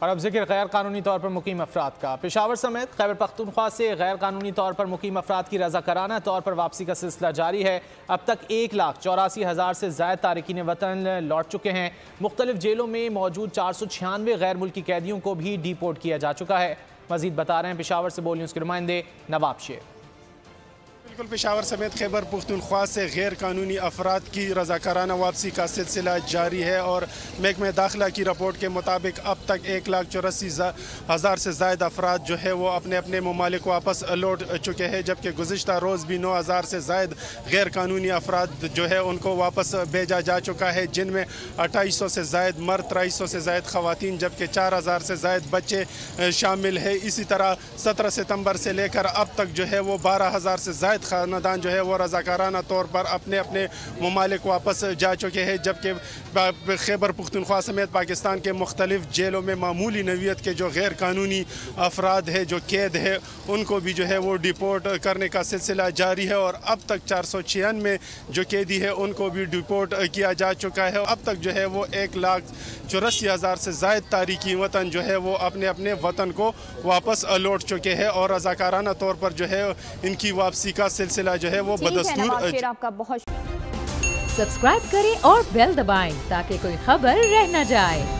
और अब जिक्र गैर कानूनी तौर पर मुकीम अफराद का। पेशावर समेत खैबर पख्तूनख्वा से गैर कानूनी तौर पर मुकीम अफराद की रज़ाकाराना तौर पर वापसी का सिलसिला जारी है। अब तक 1,84,000 से ज़ायद तारिकीन वतन लौट चुके हैं। मुख्तलिफ जेलों में मौजूद 496 गैर मुल्की कैदियों को भी डिपोर्ट किया जा चुका है। मजीद बता रहे हैं पेशावर से बोल न्यूज़ के नुमाइंदे नवाब शेख। बिल्कुल, पेशावर समेत खैबर पख्तूनख्वा से गैर कानूनी अफराद की रज़ाकाराना वापसी का सिलसिला जारी है और महकमा दाखिला की रिपोर्ट के मुताबिक अब तक 1,84,000 से ज़ायद अफराद जो है वो अपने अपने ममालिक वापस लौट चुके हैं, जबकि गुज़िश्ता रोज़ भी 9,000 से ज़ायद गैर कानूनी अफराद जो है उनको वापस भेजा जा चुका है, जिनमें 2,800 से ज़ायद मर्द, 2,300 से ज़ायद ख़वातीन, जबकि 4,000 से ज़ायद बच्चे शामिल है। इसी तरह 17 सितम्बर से लेकर अब तक जो है वो 12,000 से ज़ायद खानदान जो है वो रज़ाकाराना तौर पर अपने अपने ममालिक वापस जा चुके हैं, जबकि खैबर पख्तूनख्वा समेत पाकिस्तान के मुख्तलिफ जेलों में मामूली नौइयत के जो गैर कानूनी अफराद है, जो कैद है, उनको भी जो है वो डिपोर्ट करने का सिलसिला जारी है और अब तक 496 जो कैदी है उनको भी डिपोर्ट किया जा चुका है। अब तक जो है वो 1,84,000 से ज़ायद तारिकीन वतन जो है वो अपने अपने वतन को वापस लौट चुके हैं और रज़ाकाराना तौर पर जो है इनकी वापसी का सिलसिला जो है वो बदस्तूर। आपका बहुत सब्सक्राइब करें और बेल दबाएं ताकि कोई खबर रह न जाए।